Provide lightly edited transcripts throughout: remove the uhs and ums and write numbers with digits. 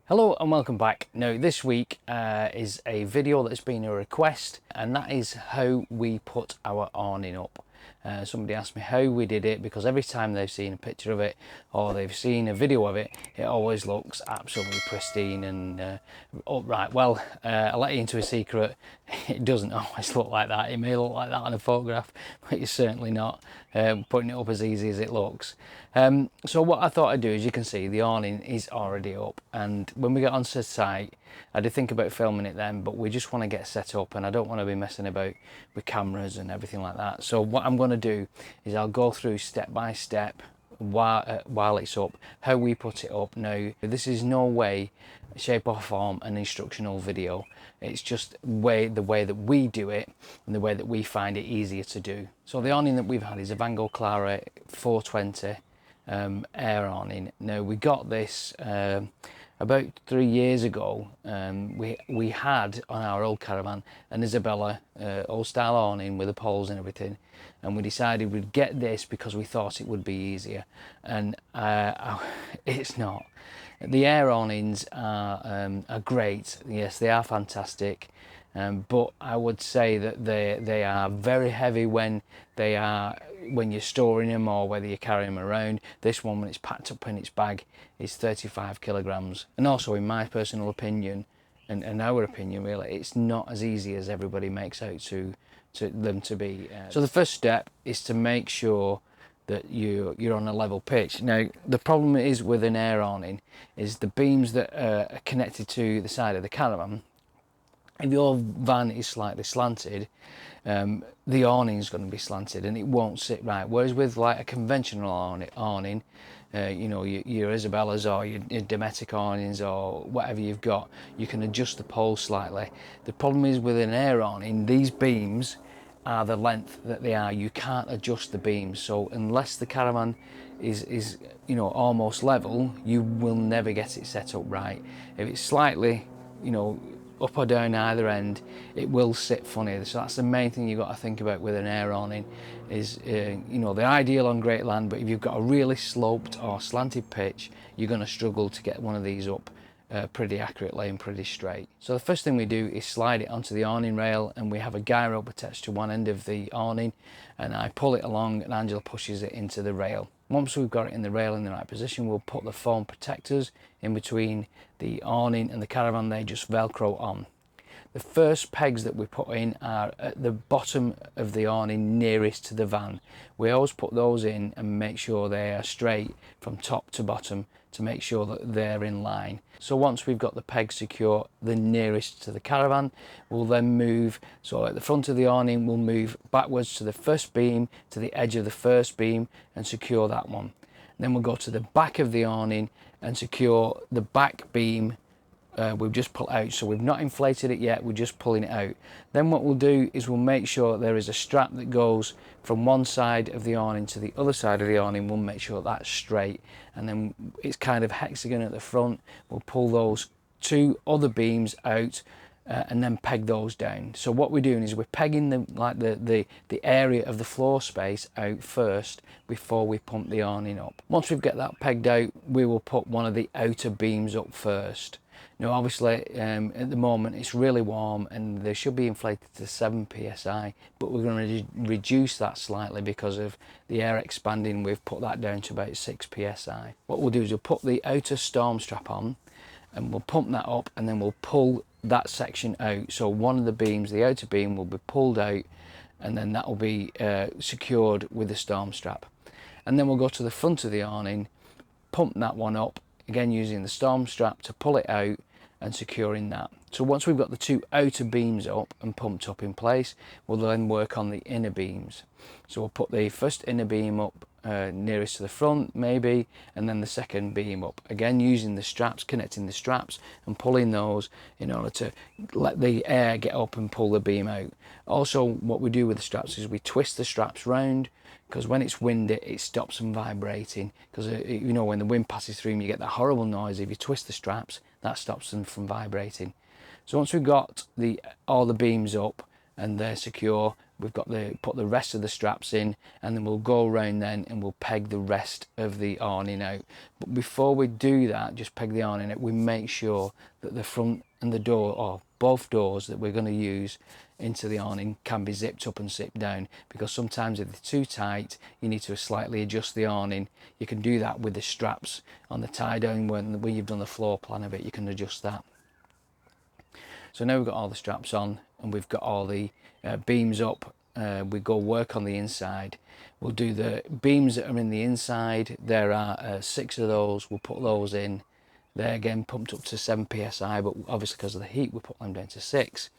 Hello and welcome back. Now this week is a video that's been a request, and that is how we put our awning up. Somebody asked me how we did it, because every time they've seen a picture of it or they've seen a video of it, it always looks absolutely pristine and upright. Well, I'll let you into a secret. It doesn't always look like that. It may look like that on a photograph, but it's certainly not putting it up as easy as it looks. So what I thought I'd do, as you can see, the awning is already up, and when we get onto site I did think about filming it then, but we just want to get set up and I don't want to be messing about with cameras and everything like that. So what I'm going to do is I'll go through step by step while it's up, how we put it up. Now this is no way, shape or form an instructional video. It's just the way that we do it and the way that we find it easier to do. So the awning that we've had is a Vango Kalari 420 Air awning. Now we got this about 3 years ago. We had on our old Caravan an Isabella old style awning with the poles and everything, and we decided we'd get this because we thought it would be easier, and it's not. The air awnings are great, yes, they are fantastic, but I would say that they are very heavy when you're storing them or whether you're carrying them around. This one, when it's packed up in its bag, is 35 kilograms. And also, in my personal opinion, and our opinion really, it's not as easy as everybody makes out to them to be. So the first step is to make sure that you're on a level pitch. Now the problem is with an air awning is the beams that are connected to the side of the caravan. If your van is slightly slanted, the awning is going to be slanted and it won't sit right. Whereas with like a conventional awning, you know, your Isabellas or your Dometic awnings or whatever you've got, you can adjust the poles slightly. The problem is with an air awning, these beams are the length that they are. You can't adjust the beams, so unless the caravan is you know, almost level, you will never get it set up right. If it's slightly, you know, up or down either end, it will sit funny. So that's the main thing you've got to think about with an air awning is, you know, they're ideal on great land, but if you've got a really sloped or slanted pitch, you're going to struggle to get one of these up pretty accurately and pretty straight. So the first thing we do is slide it onto the awning rail, and we have a guy rope attached to one end of the awning, and I pull it along and Angela pushes it into the rail. Once we've got it in the rail in the right position, we'll put the foam protectors in between the awning and the caravan. They just velcro on. The first pegs that we put in are at the bottom of the awning nearest to the van. We always put those in and make sure they are straight from top to bottom to make sure that they're in line. So once we've got the pegs secure the nearest to the caravan, we'll then move, so at the front of the awning we'll move backwards to the first beam, to the edge of the first beam, and secure that one. Then we'll go to the back of the awning and secure the back beam. We've just pulled out, so we've not inflated it yet, we're just pulling it out. Then what we'll do is we'll make sure there is a strap that goes from one side of the awning to the other side of the awning. We'll make sure that's straight, and then it's kind of hexagon at the front. We'll pull those two other beams out and then peg those down. So what we're doing is we're pegging the area of the floor space out first before we pump the awning up. Once we've got that pegged out, we will put one of the outer beams up first. Now obviously at the moment it's really warm and they should be inflated to 7 psi, but we're going to reduce that slightly because of the air expanding. We've put that down to about 6 psi. What we'll do is we'll put the outer storm strap on and we'll pump that up, and then we'll pull that section out. So one of the beams, the outer beam, will be pulled out, and then that will be secured with the storm strap. And then we'll go to the front of the awning, pump that one up, again using the storm strap to pull it out and securing that. So once we've got the two outer beams up and pumped up in place, we'll then work on the inner beams. So we'll put the first inner beam up nearest to the front maybe, and then the second beam up, again using the straps, connecting the straps and pulling those in order to let the air get up and pull the beam out. Also what we do with the straps is we twist the straps round, because when it's windy it stops them vibrating, because you know, when the wind passes through them you get that horrible noise. If you twist the straps, that stops them from vibrating. So once we've got all the beams up and they're secure, we've got put the rest of the straps in, and then we'll go around then and we'll peg the rest of the awning out. But before we do that, just peg the awning out, we make sure that the front and the door, or both doors that we're going to use into the awning, can be zipped up and zipped down, because sometimes if they're too tight you need to slightly adjust the awning. You can do that with the straps on the tie down when you've done the floor plan of it, you can adjust that. So now we've got all the straps on and we've got all the beams up. We go work on the inside. We'll do the beams that are in the inside. There are 6 of those. We'll put those in. They're again pumped up to 7 psi, but obviously because of the heat we put them down to 6.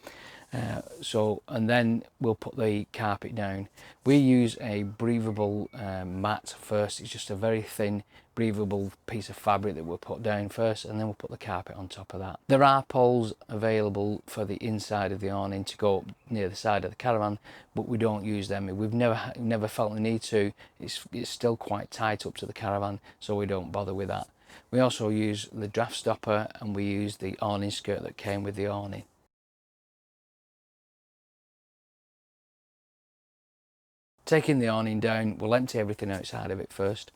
And then we'll put the carpet down. We use a breathable mat first. It's just a very thin breathable piece of fabric that we'll put down first, and then we'll put the carpet on top of that. There are poles available for the inside of the awning to go up near the side of the caravan, but we don't use them. We've never felt the need to. It's still quite tight up to the caravan, so we don't bother with that. We also use the draft stopper, and we use the awning skirt that came with the awning. Taking the awning down, we'll empty everything outside of it first.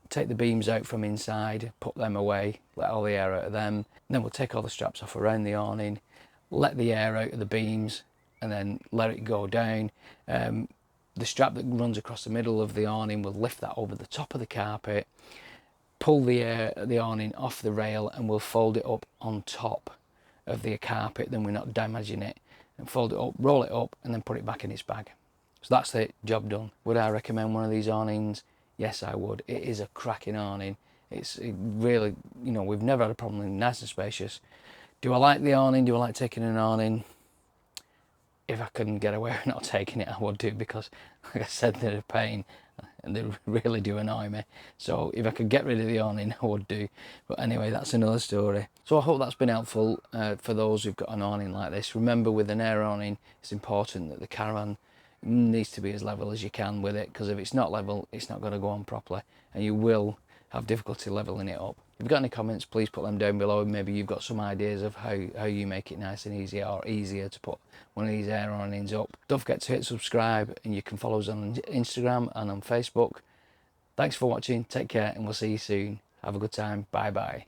Take the beams out from inside, put them away, let all the air out of them. And then we'll take all the straps off around the awning, let the air out of the beams, and then let it go down. The strap that runs across the middle of the awning, we'll lift that over the top of the carpet, pull the awning off the rail, and we'll fold it up on top of the carpet, then we're not damaging it. And fold it up, roll it up, and then put it back in its bag. So that's the job done. Would I recommend one of these awnings? Yes, I would. It is a cracking awning. It really, you know, we've never had a problem with it. Nice and spacious. Do I like the awning? Do I like taking an awning? If I couldn't get away with not taking it, I would do, because, like I said, they're a pain and they really do annoy me. So if I could get rid of the awning, I would do. But anyway, that's another story. So I hope that's been helpful for those who've got an awning like this. Remember, with an air awning, it's important that the caravan needs to be as level as you can with it, because if it's not level, it's not going to go on properly and you will have difficulty leveling it up. If you've got any comments, please put them down below. Maybe you've got some ideas of how you make it nice and easy, or easier to put one of these air awnings up. Don't forget to hit subscribe, and you can follow us on Instagram and on Facebook. Thanks for watching, take care, and we'll see you soon. Have a good time, bye bye.